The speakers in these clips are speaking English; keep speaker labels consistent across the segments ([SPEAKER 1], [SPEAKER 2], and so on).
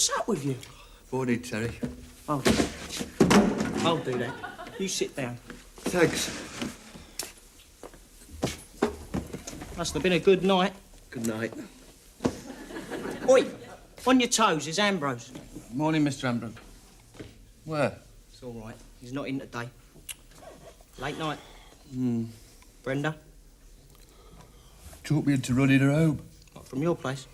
[SPEAKER 1] What's up with you?
[SPEAKER 2] Morning, Terry.
[SPEAKER 1] I'll do that. You sit down.
[SPEAKER 2] Thanks.
[SPEAKER 1] Must have been a good night.
[SPEAKER 2] Good night.
[SPEAKER 1] Oi, on your toes is Ambrose.
[SPEAKER 2] Morning, Mr. Ambrose. Where?
[SPEAKER 1] It's all right. He's not in today. Late night.
[SPEAKER 2] Hmm.
[SPEAKER 1] Brenda?
[SPEAKER 2] Took me into running her home.
[SPEAKER 1] Not from your place.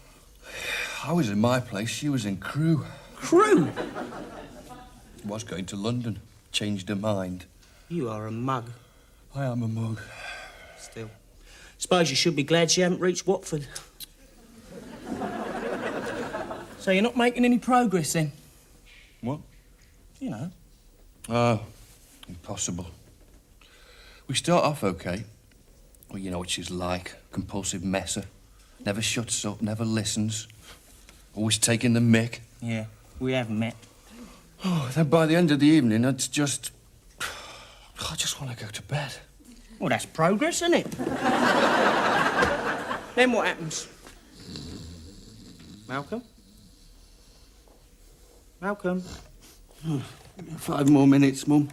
[SPEAKER 2] I was in my place. She was in Crewe.
[SPEAKER 1] Crewe?
[SPEAKER 2] Was going to London. Changed her mind.
[SPEAKER 1] You are a mug.
[SPEAKER 2] I am a mug.
[SPEAKER 1] Still. Suppose you should be glad she hadn't reached Watford. So you're not making any progress then?
[SPEAKER 2] What?
[SPEAKER 1] You know.
[SPEAKER 2] Impossible. We start off okay. Well, you know what she's like. Compulsive messer. Never shuts up, never listens. Always taking the mick.
[SPEAKER 1] Yeah, we have met.
[SPEAKER 2] Oh, then by the end of the evening, it's just... I just want to go to bed.
[SPEAKER 1] Well, that's progress, isn't it? Then what happens? Malcolm? Malcolm?
[SPEAKER 2] 5 more minutes, Mum.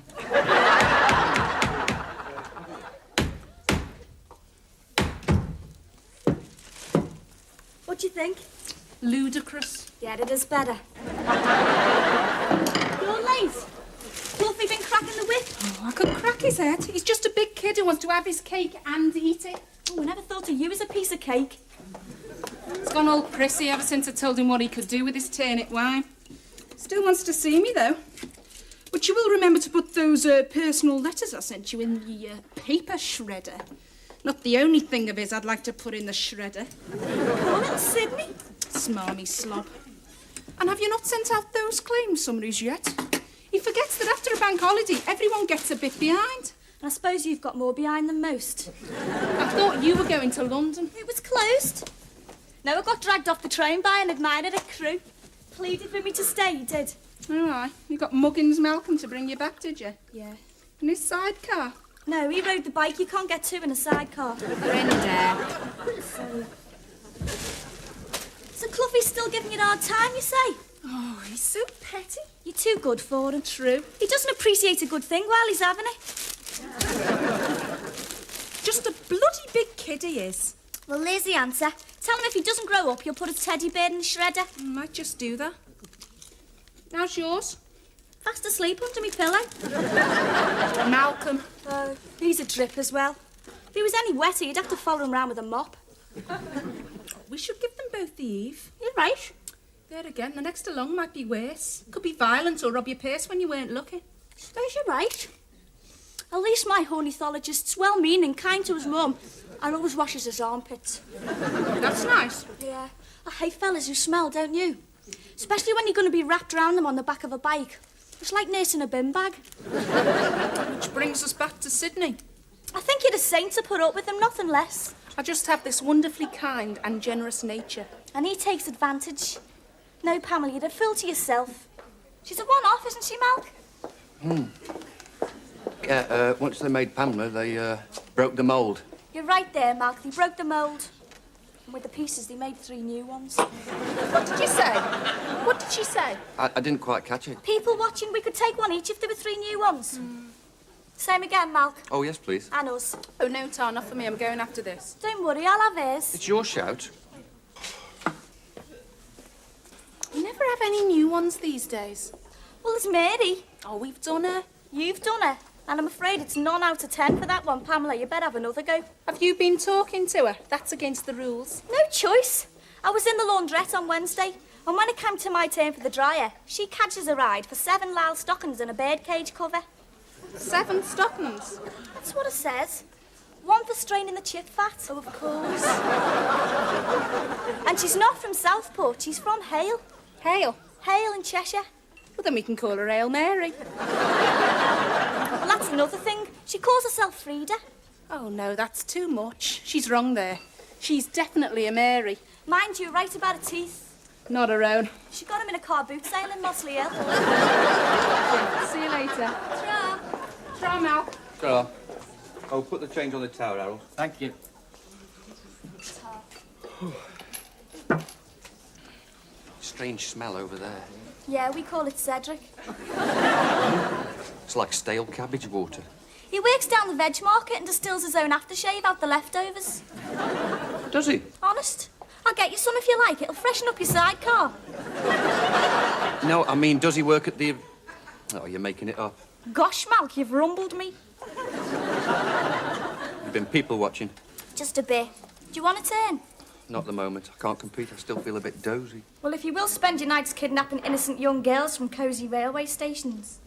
[SPEAKER 3] What do you think?
[SPEAKER 4] Ludicrous.
[SPEAKER 3] Yeah, it is better. You're late. Fluffy been cracking the whip?
[SPEAKER 4] Oh, I couldn't crack his head. He's just a big kid who wants to have his cake and eat it.
[SPEAKER 3] Oh, I never thought of you as a piece of cake.
[SPEAKER 4] He's gone all prissy ever since I told him what he could do with his turnip wine. Still wants to see me, though. But you will remember to put those personal letters I sent you in the paper shredder. Not the only thing of his I'd like to put in the shredder.
[SPEAKER 3] Oh, little Sidney.
[SPEAKER 4] Smarmy slob. And have you not sent out those claim summaries yet? He forgets that after a bank holiday, everyone gets a bit behind.
[SPEAKER 3] And I suppose you've got more behind than most.
[SPEAKER 4] I thought you were going to London.
[SPEAKER 3] It was closed. No, I got dragged off the train by an admirer at Crewe. Pleaded with me to stay, he did.
[SPEAKER 4] Oh, aye. You got Muggins Malcolm to bring you back, did you?
[SPEAKER 3] Yeah.
[SPEAKER 4] In his sidecar?
[SPEAKER 3] No, he rode the bike. You can't get two in a sidecar.
[SPEAKER 4] Brenda.
[SPEAKER 3] So Cluffy's still giving you a hard time, you say?
[SPEAKER 4] Oh, he's so petty.
[SPEAKER 3] You're too good for him.
[SPEAKER 4] True.
[SPEAKER 3] He doesn't appreciate a good thing while he's having it.
[SPEAKER 4] Just a bloody big kid he is.
[SPEAKER 3] Well, there's the answer. Tell him if he doesn't grow up, you'll put a teddy bear in the shredder.
[SPEAKER 4] Might just do that. How's yours?
[SPEAKER 3] Fast asleep under me pillow.
[SPEAKER 4] Malcolm.
[SPEAKER 3] Oh, he's a drip as well. If he was any wetter, you'd have to follow him round with a mop.
[SPEAKER 4] We should give them both the Eve.
[SPEAKER 3] You're right.
[SPEAKER 4] There again, the next along might be worse. Could be violent or rob your purse when you weren't lucky.
[SPEAKER 3] Suppose you're right. At least my ornithologist's well-meaning, kind to his mum. And always washes his armpits.
[SPEAKER 4] That's nice.
[SPEAKER 3] Yeah. I hate fellas who smell, don't you? Especially when you're going to be wrapped around them on the back of a bike. It's like nursing a bin bag.
[SPEAKER 4] Which brings us back to Sidney.
[SPEAKER 3] I think you're a saint to put up with him, nothing less.
[SPEAKER 4] I just have this wonderfully kind and generous nature.
[SPEAKER 3] And he takes advantage. No, Pamela, you're a fool to yourself. She's a one-off, isn't she, Malc?
[SPEAKER 2] Yeah, once they made Pamela, they broke the mould.
[SPEAKER 3] You're right there, Malc. They broke the mould. And with the pieces, they made 3 new ones.
[SPEAKER 4] What did you say? What did she say?
[SPEAKER 2] I didn't quite catch it.
[SPEAKER 3] People watching, we could take one each if there were 3 new ones. Same again, Malc.
[SPEAKER 2] Oh, yes, please.
[SPEAKER 3] And us.
[SPEAKER 4] Oh, no, Tar, not for me. I'm going after this.
[SPEAKER 3] Don't worry, I'll have hers.
[SPEAKER 2] It's your shout.
[SPEAKER 4] You never have any new ones these days.
[SPEAKER 3] Well, there's Mary.
[SPEAKER 4] Oh, we've done her.
[SPEAKER 3] You've done her. And I'm afraid it's 9 out of 10 for that one, Pamela. You better have another go.
[SPEAKER 4] Have you been talking to her? That's against the rules.
[SPEAKER 3] No choice. I was in the laundrette on Wednesday, and when it came to my turn for the dryer, she catches a ride for 7 Lyle stockings and a birdcage cover.
[SPEAKER 4] 7 stockings?
[SPEAKER 3] That's what it says. 1 for straining the chip fat. Oh, of course. And she's not from Southport, she's from Hale.
[SPEAKER 4] Hale?
[SPEAKER 3] Hale in Cheshire.
[SPEAKER 4] Well, then we can call her Hail Mary.
[SPEAKER 3] Well, that's another thing. She calls herself Frida.
[SPEAKER 4] Oh, no, that's too much. She's wrong there. She's definitely a Mary.
[SPEAKER 3] Mind you, right about her teeth.
[SPEAKER 4] Not her own.
[SPEAKER 3] She got him in a car boot sale in Mossley Hill.
[SPEAKER 4] See you later.
[SPEAKER 3] Ta.
[SPEAKER 4] Try, Mal.
[SPEAKER 2] Ta. Oh, put the change on the tower, Harold.
[SPEAKER 1] Thank you.
[SPEAKER 2] strange smell over there.
[SPEAKER 3] Yeah, we call it Cedric.
[SPEAKER 2] It's like stale cabbage water.
[SPEAKER 3] He works down the veg market and distills his own aftershave out the leftovers.
[SPEAKER 2] Does he?
[SPEAKER 3] Honest. I'll get you some if you like. It'll freshen up your sidecar.
[SPEAKER 2] No, I mean, does he work at the... Oh, you're making it up.
[SPEAKER 3] Gosh, Malk, you've rumbled me.
[SPEAKER 2] You've been people watching.
[SPEAKER 3] Just a bit. Do you want a turn?
[SPEAKER 2] Not at the moment. I can't compete. I still feel a bit dozy.
[SPEAKER 3] Well, if you will spend your nights kidnapping innocent young girls from cosy railway stations.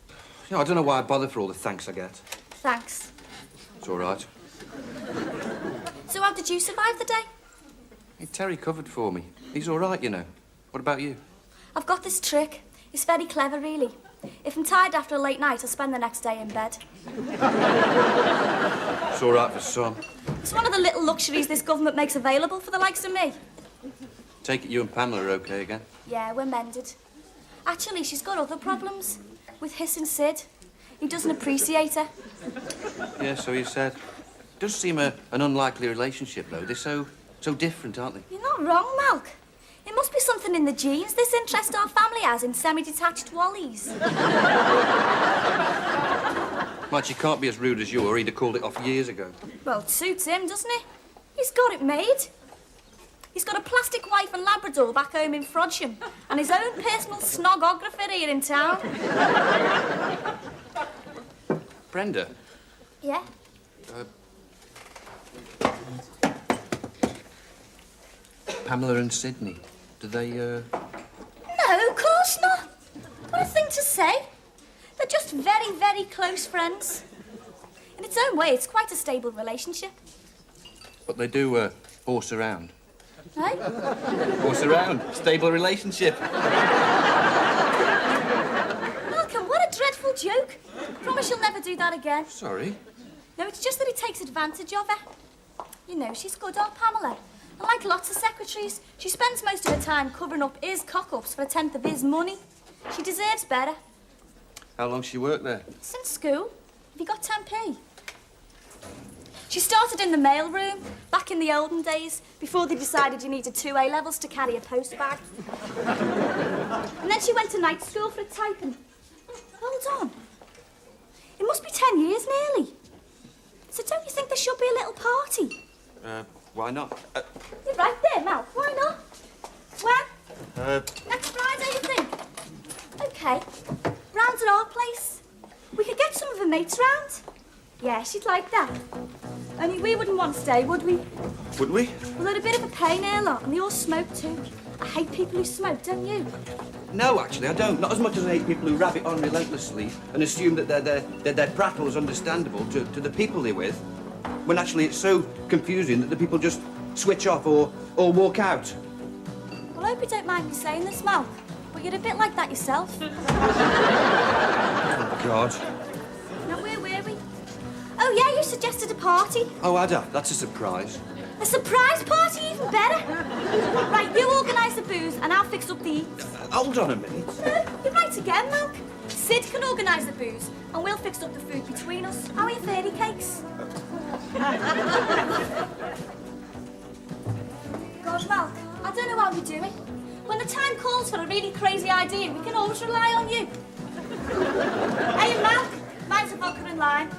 [SPEAKER 2] You know, I don't know why I bother for all the thanks I get.
[SPEAKER 3] Thanks.
[SPEAKER 2] It's all right.
[SPEAKER 3] So how did you survive the day?
[SPEAKER 2] Hey, Terry covered for me. He's all right, you know. What about you?
[SPEAKER 3] I've got this trick. It's very clever, really. If I'm tired after a late night, I'll spend the next day in bed.
[SPEAKER 2] It's all right for some.
[SPEAKER 3] It's one of the little luxuries this government makes available for the likes of me.
[SPEAKER 2] Take it you and Pamela are okay again?
[SPEAKER 3] Yeah, we're mended. Actually, she's got other problems. With Hiss and Sid. He doesn't appreciate her.
[SPEAKER 2] Yeah, so you said. Does seem an unlikely relationship, though. They're so different, aren't they?
[SPEAKER 3] You're not wrong, Malk. It must be something in the genes, this interest our family has in semi-detached wallies.
[SPEAKER 2] Mike, she can't be as rude as you, or he'd have called it off years ago.
[SPEAKER 3] Well, it suits him, doesn't it? He's got it made. He's got a plastic wife and Labrador back home in Frodsham, and his own personal snogographer here in town.
[SPEAKER 2] Brenda?
[SPEAKER 3] Yeah?
[SPEAKER 2] Pamela and Sidney, do they,
[SPEAKER 3] No, of course not. What a thing to say. They're just very, very close friends. In its own way, it's quite a stable relationship.
[SPEAKER 2] But they do, horse around.
[SPEAKER 3] Eh?
[SPEAKER 2] Horse around. Stable relationship.
[SPEAKER 3] Malcolm, what a dreadful joke. Promise you'll never do that again.
[SPEAKER 2] Sorry.
[SPEAKER 3] No, it's just that he takes advantage of her. You know, she's good, our Pamela. And like lots of secretaries, she spends most of her time covering up his cock-ups for a tenth of his money. She deserves better.
[SPEAKER 2] How long she worked there?
[SPEAKER 3] Since school. Have you got 10p? She started in the mail room, back in the olden days, before they decided you needed 2 A-levels to carry a post bag. And then she went to night school for typing. Hold on. It must be 10 years nearly. So don't you think there should be a little party?
[SPEAKER 2] Why not?
[SPEAKER 3] You're right there, Mal. Why not? When? Next Friday, you think? OK. Round at our place. We could get some of her mates round. Yeah, she'd like that. Only we wouldn't want to stay, would we?
[SPEAKER 2] Would we?
[SPEAKER 3] Well, they're a bit of a pain here, lot, and they all smoke too. I hate people who smoke, don't you?
[SPEAKER 2] No, actually, I don't. Not as much as I hate people who rabbit on relentlessly and assume that their prattle is understandable to the people they're with, when actually it's so confusing that the people just switch off or walk out.
[SPEAKER 3] Well, I hope you don't mind me saying this, Mal, but you're a bit like that yourself.
[SPEAKER 2] Oh, God.
[SPEAKER 3] Now, where were we? Oh, yeah, you suggested a party.
[SPEAKER 2] Oh, Ada, that's a surprise.
[SPEAKER 3] A surprise party, even better. Right, you organise the booze and I'll fix up the eats.
[SPEAKER 2] Hold on a minute.
[SPEAKER 3] No, you're right again, Malk. Sid can organise the booze and we'll fix up the food between us. How are your fairy cakes? God, Malk, I don't know how we do it. When the time calls for a really crazy idea, we can always rely on you. Hey, Malk, mine's a vodka and lime.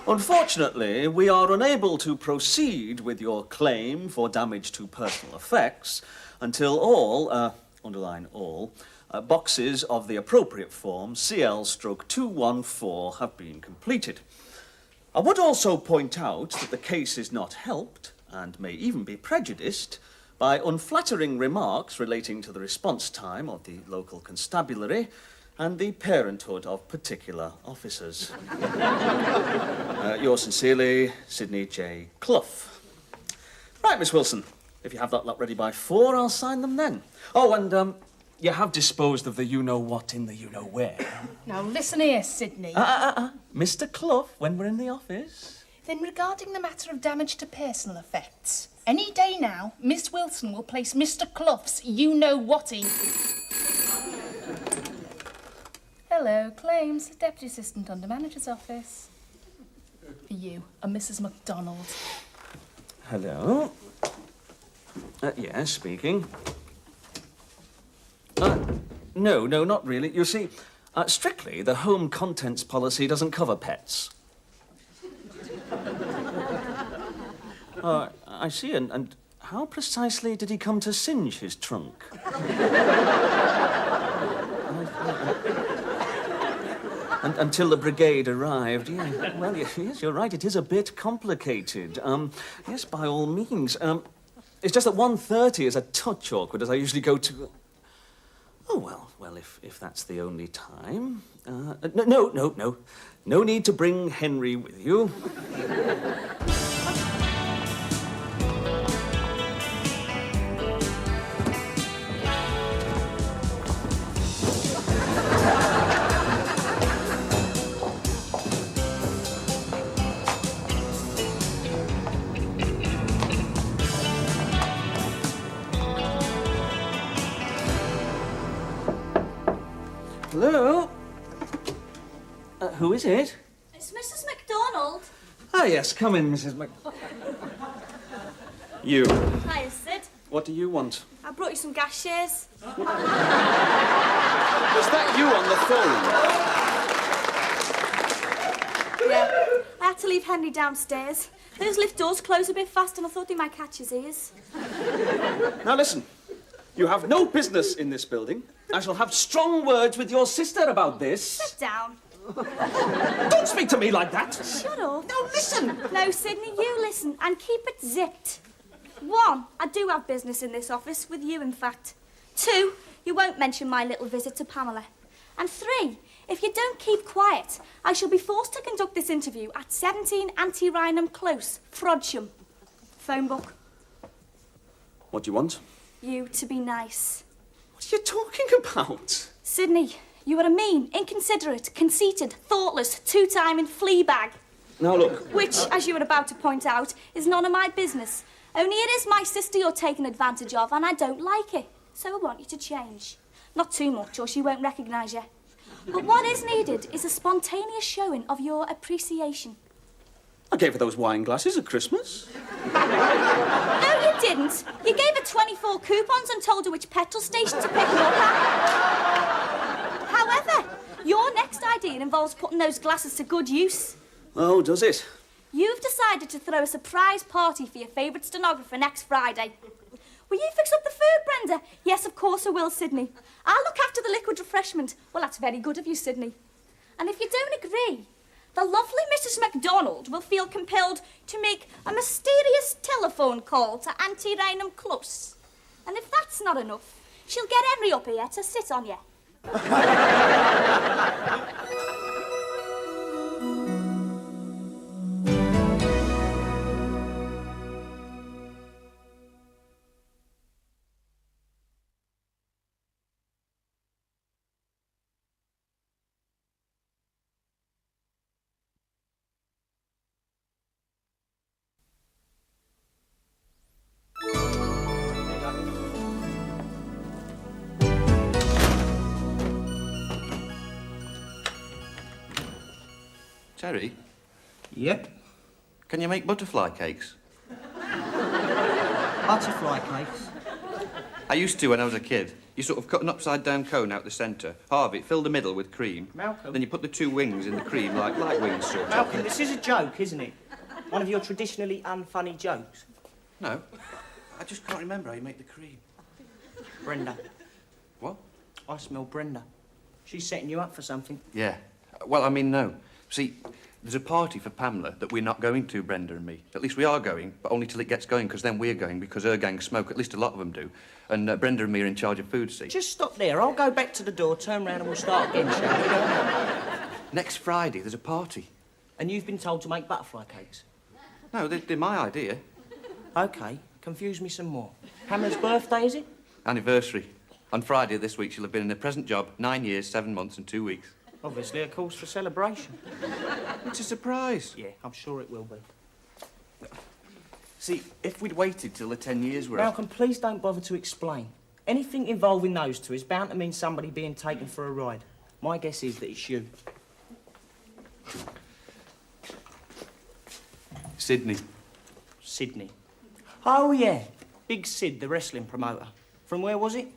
[SPEAKER 5] Unfortunately, we are unable to proceed with your claim for damage to personal effects until all, underline all, boxes of the appropriate form CL/214 have been completed. I would also point out that the case is not helped, and may even be prejudiced, by unflattering remarks relating to the response time of the local constabulary and the parenthood of particular officers. Yours sincerely, Sidney J. Clough. Right, Miss Wilson, if you have that lot ready by 4, I'll sign them then. Oh, and you have disposed of the you-know-what in the you-know-where.
[SPEAKER 6] Now listen here, Sidney.
[SPEAKER 5] Mr. Clough, when we're in the office.
[SPEAKER 6] Then regarding the matter of damage to personal effects, any day now, Miss Wilson will place Mr. Clough's you-know-whatty... Hello, claims. Deputy Assistant Under Manager's Office. For you, a Mrs. MacDonald.
[SPEAKER 5] Hello. Yes, speaking. No, not really. You see, strictly, the home contents policy doesn't cover pets. I see, and how precisely did he come to singe his trunk? Until the brigade arrived, yeah. Well, yes, you're right, it is a bit complicated. Yes, by all means. It's just that 1:30 is a touch awkward, as I usually go to... Oh, well, if that's the only time... No need to bring Henry with you. Hello? Who is it?
[SPEAKER 3] It's Mrs. MacDonald.
[SPEAKER 5] Ah, yes, come in, Mrs. You.
[SPEAKER 3] Hiya, Sid.
[SPEAKER 5] What do you want?
[SPEAKER 3] I brought you some gas shares.
[SPEAKER 5] Was that you on the phone?
[SPEAKER 3] Yeah. I had to leave Henry downstairs. Those lift doors close a bit fast and I thought they might catch his ears.
[SPEAKER 5] Now listen, you have no business in this building. I shall have strong words with your sister about this.
[SPEAKER 3] Sit down.
[SPEAKER 5] Don't speak to me like that.
[SPEAKER 3] Shut up.
[SPEAKER 5] Now listen.
[SPEAKER 3] No, Sidney, you listen and keep it zipped. 1, I do have business in this office, with you in fact. 2, you won't mention my little visit to Pamela. And 3, if you don't keep quiet, I shall be forced to conduct this interview at 17 Anti-Rhinum Close, Frodsham. Phone book.
[SPEAKER 5] What do you want?
[SPEAKER 3] You to be nice.
[SPEAKER 5] What are you talking about?
[SPEAKER 3] Sidney, you are a mean, inconsiderate, conceited, thoughtless, two-timing flea bag.
[SPEAKER 5] Now look.
[SPEAKER 3] Which, as you were about to point out, is none of my business. Only it is my sister you're taking advantage of, and I don't like it. So I want you to change. Not too much, or she won't recognise you. But what is needed is a spontaneous showing of your appreciation.
[SPEAKER 5] I gave her those wine glasses at Christmas.
[SPEAKER 3] No, you didn't. You gave her 24 coupons and told her which petrol station to pick them up at. However, your next idea involves putting those glasses to good use.
[SPEAKER 5] Oh, does it?
[SPEAKER 3] You've decided to throw a surprise party for your favourite stenographer next Friday. Will you fix up the food, Brenda? Yes, of course I will, Sidney. I'll look after the liquid refreshment. Well, that's very good of you, Sidney. And if you don't agree, the lovely Mrs. MacDonald will feel compelled to make a mysterious telephone call to Anti-Rhinum Close. And if that's not enough, she'll get Henry up here to sit on you.
[SPEAKER 2] Terry,
[SPEAKER 1] Yep.
[SPEAKER 2] can you make butterfly cakes?
[SPEAKER 1] Butterfly cakes.
[SPEAKER 2] I used to when I was a kid. You sort of cut an upside-down cone out the centre, halve it, fill the middle with cream.
[SPEAKER 1] Malcolm.
[SPEAKER 2] Then you put the 2 wings in the cream, like wings, sort of.
[SPEAKER 1] Malcolm, this is a joke, isn't it? One of your traditionally unfunny jokes.
[SPEAKER 2] No, I just can't remember how you make the cream.
[SPEAKER 1] Brenda.
[SPEAKER 2] What?
[SPEAKER 1] I smell Brenda. She's setting you up for something.
[SPEAKER 2] Yeah. Well, I mean, no. See, there's a party for Pamela that we're not going to, Brenda and me. At least we are going, but only till it gets going, because then we're going, because her gang smoke, at least a lot of them do. And Brenda and me are in charge of food, see?
[SPEAKER 1] Just stop there. I'll go back to the door, turn round and we'll start again, shall we?
[SPEAKER 2] Next Friday, there's a party.
[SPEAKER 1] And you've been told to make butterfly cakes?
[SPEAKER 2] No, they're my idea.
[SPEAKER 1] OK, confuse me some more. Pamela's birthday, is it?
[SPEAKER 2] Anniversary. On Friday this week, she'll have been in her present job 9 years, 7 months and 2 weeks.
[SPEAKER 1] Obviously a cause for celebration.
[SPEAKER 2] It's a surprise.
[SPEAKER 1] Yeah, I'm sure it will be.
[SPEAKER 2] See, if we'd waited till the 10 years were up...
[SPEAKER 1] Malcolm, please don't bother to explain. Anything involving those two is bound to mean somebody being taken for a ride. My guess is that it's you.
[SPEAKER 2] Sidney.
[SPEAKER 1] Sidney. Oh, yeah. Big Sid, the wrestling promoter. From where was it?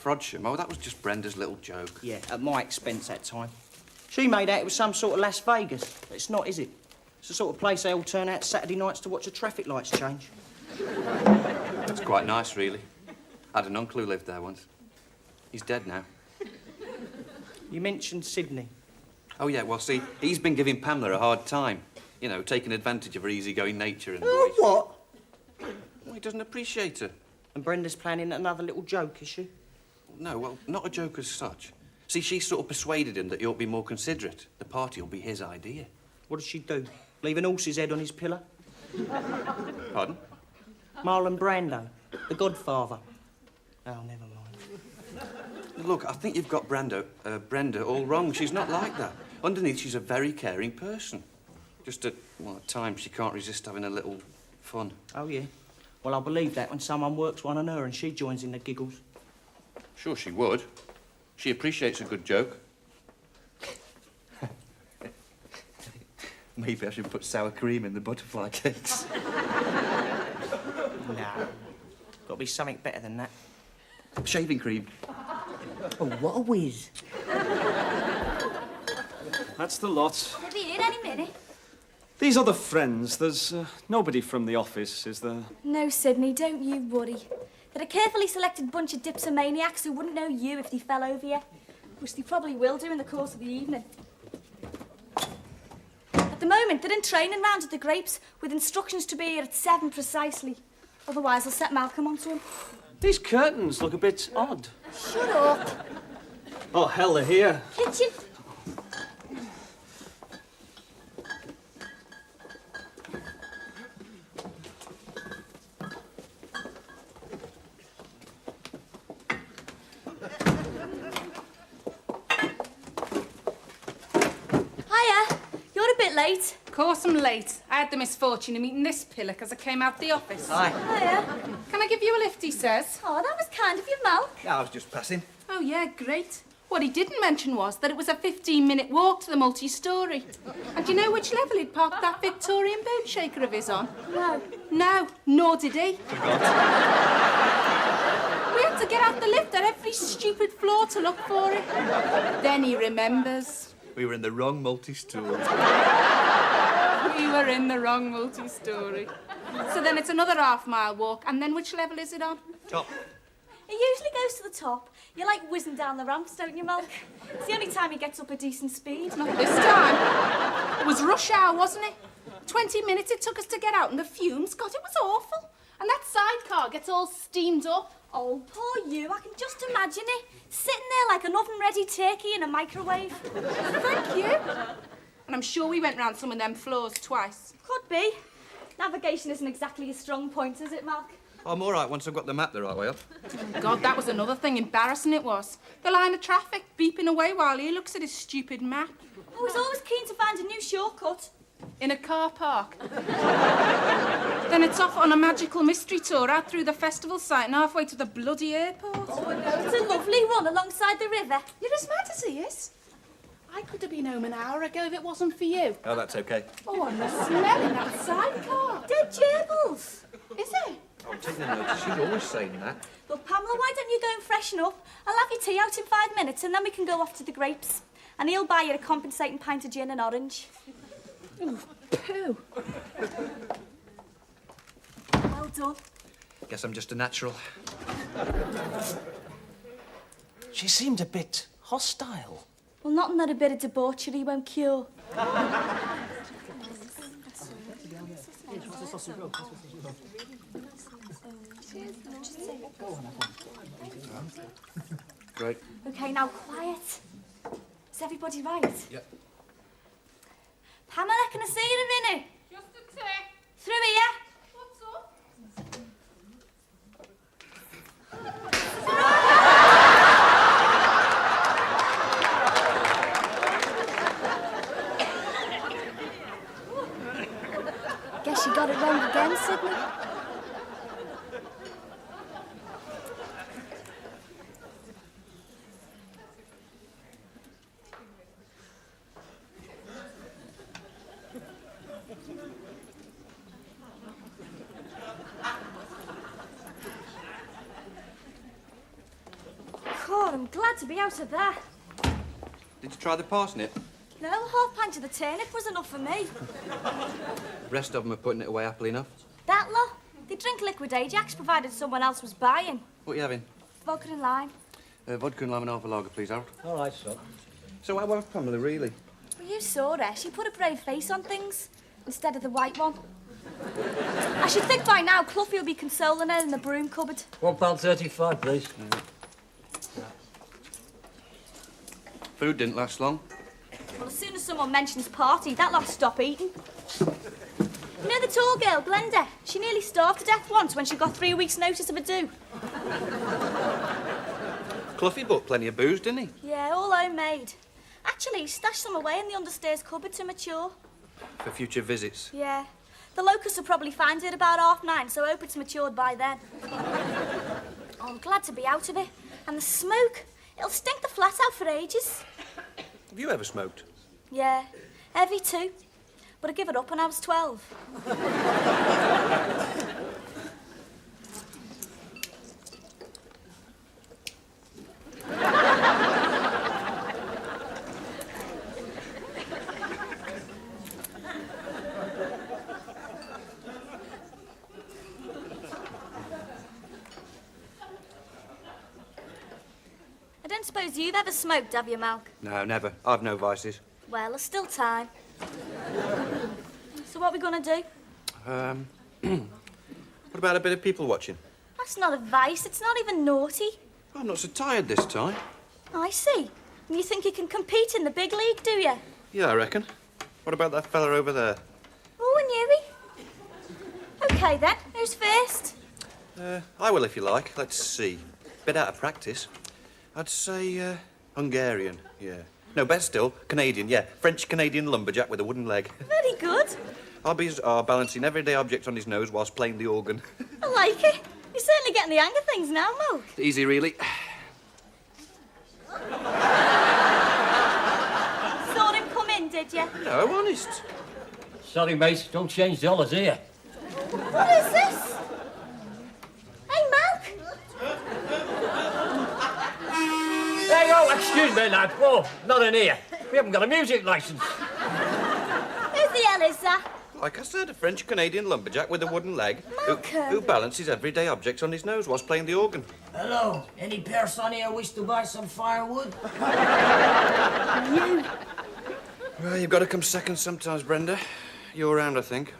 [SPEAKER 2] Frodsham. Oh, that was just Brenda's little joke.
[SPEAKER 1] Yeah, at my expense that time. She made out it was some sort of Las Vegas. But it's not, is it? It's the sort of place they all turn out Saturday nights to watch the traffic lights change.
[SPEAKER 2] That's quite nice, really. I had an uncle who lived there once. He's dead now.
[SPEAKER 1] You mentioned Sidney.
[SPEAKER 2] Oh, yeah, well, see, he's been giving Pamela a hard time. You know, taking advantage of her easygoing nature and voice.
[SPEAKER 1] What?
[SPEAKER 2] Well, he doesn't appreciate her.
[SPEAKER 1] And Brenda's planning another little joke, is she?
[SPEAKER 2] No, well, not a joke as such. See, she sort of persuaded him that he ought to be more considerate. The party will be his idea.
[SPEAKER 1] What does she do? Leave an horse's head on his pillow?
[SPEAKER 2] Pardon?
[SPEAKER 1] Marlon Brando, the Godfather. Oh, never mind.
[SPEAKER 2] Look, I think you've got Brenda all wrong. She's not like that. Underneath, she's a very caring person. Just at times, she can't resist having a little fun.
[SPEAKER 1] Oh, yeah? Well, I'll believe that when someone works one on her and she joins in the giggles.
[SPEAKER 2] Sure she would. She appreciates a good joke. Maybe I should put sour cream in the butterfly cakes.
[SPEAKER 1] No. Got to be something better than that.
[SPEAKER 2] Shaving cream.
[SPEAKER 1] Oh, what a whiz.
[SPEAKER 5] That's the lot.
[SPEAKER 3] They'll be in any minute.
[SPEAKER 5] These are the friends. There's nobody from the office, is there?
[SPEAKER 3] No, Sidney, don't you worry. They're a carefully selected bunch of dipsomaniacs who wouldn't know you if they fell over you. Which they probably will do in the course of the evening. At the moment, they're in training round at the Grapes with instructions to be here at 7 precisely. Otherwise, I'll set Malcolm onto him.
[SPEAKER 5] These curtains look a bit odd.
[SPEAKER 3] Shut up.
[SPEAKER 5] Oh, hell, they're here.
[SPEAKER 3] Kitchen. Hiya. You're a bit late.
[SPEAKER 4] Of course I'm late. I had the misfortune of meeting this pillock as I came out the office.
[SPEAKER 1] Hi.
[SPEAKER 3] Hiya.
[SPEAKER 4] Can I give you a lift, he says?
[SPEAKER 3] Oh, that was kind of you, Mal.
[SPEAKER 2] Yeah, I was just passing.
[SPEAKER 4] Oh, yeah, great. What he didn't mention was that it was a 15-minute walk to the multi-storey. And do you know which level he'd parked that Victorian bone shaker of his on?
[SPEAKER 3] No.
[SPEAKER 4] No, nor did he. Forgot. We had to get out the lift at every stupid floor to look for it. Then he remembers.
[SPEAKER 2] We were in the wrong multi-story.
[SPEAKER 4] We were in the wrong multi-storey. So then it's another half-mile walk, and then which level is it on?
[SPEAKER 2] Top.
[SPEAKER 3] He usually goes to the top. You like whizzing down the ramps, don't you, Malk? It's the only time he gets up at decent speed.
[SPEAKER 4] Not this time. It was rush hour, wasn't it? 20 minutes it took us to get out, and the fumes, God, it was awful. And that sidecar gets all steamed up.
[SPEAKER 3] Oh, poor you. I can just imagine it. Sitting there like an oven-ready turkey in a microwave.
[SPEAKER 4] Thank you. And I'm sure we went round some of them floors twice.
[SPEAKER 3] Could be. Navigation isn't exactly a strong point, is it, Malk?
[SPEAKER 2] I'm all right once I've got the map the right way up.
[SPEAKER 4] God, that was another thing. Embarrassing it was. The line of traffic beeping away while he looks at his stupid map.
[SPEAKER 3] I was always keen to find a new shortcut.
[SPEAKER 4] In a car park. Then it's off on a magical mystery tour out through the festival site and halfway to the bloody airport.
[SPEAKER 3] Oh, no, it's a lovely one alongside the river.
[SPEAKER 6] You're as mad as he is. I could have been home an hour ago if it wasn't for you.
[SPEAKER 2] Oh, that's okay.
[SPEAKER 6] Oh, I'm smelling that sidecar.
[SPEAKER 3] Dead gerbils.
[SPEAKER 6] Is it?
[SPEAKER 2] I'm taking a notice. She's always saying that.
[SPEAKER 3] Look, Pamela, why don't you go and freshen up? I'll have your tea out in 5 minutes and then we can go off to the Grapes. And he'll buy you a compensating pint of gin and orange.
[SPEAKER 6] Pooh.
[SPEAKER 3] Well done.
[SPEAKER 2] Guess I'm just a natural.
[SPEAKER 5] She seemed a bit hostile.
[SPEAKER 3] Well, nothing that a bit of debauchery won't cure.
[SPEAKER 2] Great.
[SPEAKER 3] OK, now quiet. Is everybody right?
[SPEAKER 2] Yep.
[SPEAKER 3] Pamela, can I see you in a minute?
[SPEAKER 4] Just a tick.
[SPEAKER 3] Through here.
[SPEAKER 4] What's up?
[SPEAKER 3] Guess you got it wrong again, Sidney. to be out of there.
[SPEAKER 2] Did you try the parsnip?
[SPEAKER 3] No, half pint of the turnip was enough for me.
[SPEAKER 2] The rest of them are putting it away happily enough.
[SPEAKER 3] That lot, they drink liquid Ajax provided someone else was buying.
[SPEAKER 2] What are you having?
[SPEAKER 3] Vodka and lime.
[SPEAKER 2] Vodka and lime and half a lager, please, Harold.
[SPEAKER 7] All right, son.
[SPEAKER 2] So how was Pamela, really?
[SPEAKER 3] Well, you saw her. She put a brave face on things instead of the white one. I should think by now Cluffy will be consoling her in the broom cupboard.
[SPEAKER 7] £1.35, please.
[SPEAKER 2] Food didn't last long.
[SPEAKER 3] Well, as soon as someone mentions party, that lot stop eating. You know the tall girl, Glenda? She nearly starved to death once when she got 3 weeks' notice of a do.
[SPEAKER 2] Cluffy bought plenty of booze, didn't he?
[SPEAKER 3] Yeah, all homemade. Actually, he stashed some away in the understairs cupboard to mature.
[SPEAKER 2] For future visits.
[SPEAKER 3] Yeah. The locusts will probably find it about 9:30, so I hope it's matured by then. Oh, I'm glad to be out of it. And the smoke, it'll stink the flat out for ages.
[SPEAKER 2] Have you ever smoked?
[SPEAKER 3] Yeah, heavy too. But I gave it up when I was 12. I don't suppose you've ever smoked, have you, Malk?
[SPEAKER 2] No, never. I've no vices.
[SPEAKER 3] Well, there's still time. So what are we gonna do?
[SPEAKER 2] What about a bit of people watching?
[SPEAKER 3] That's not a vice, it's not even naughty.
[SPEAKER 2] I'm not so tired this time.
[SPEAKER 3] I see. And you think you can compete in the big league, do you?
[SPEAKER 2] Yeah, I reckon. What about that fella over there?
[SPEAKER 3] Oh, and Yui. OK then, who's first?
[SPEAKER 2] I will if you like. Let's see. Bit out of practice. I'd say Hungarian, yeah. No, best still, Canadian, yeah. French-Canadian lumberjack with a wooden leg.
[SPEAKER 3] Very good.
[SPEAKER 2] Hobbies are balancing everyday objects on his nose whilst playing the organ.
[SPEAKER 3] I like it. You're certainly getting the hang of things now, Mo.
[SPEAKER 2] Easy, really.
[SPEAKER 3] Saw him come in, did you?
[SPEAKER 2] No, honest.
[SPEAKER 7] Sorry, mate, don't change dollars here.
[SPEAKER 3] What is this? Hey, Malk.
[SPEAKER 7] Hey, oh, excuse me, lad. Whoa, not in here. We haven't got a music licence.
[SPEAKER 3] Who the hell is that?
[SPEAKER 2] Like I said, a French-Canadian lumberjack with a wooden leg
[SPEAKER 3] Malcolm.
[SPEAKER 2] who balances everyday objects on his nose whilst playing the organ.
[SPEAKER 8] Hello, any person here wish to buy some firewood?
[SPEAKER 2] Well, you've got to come second sometimes, Brenda. You're around, I think.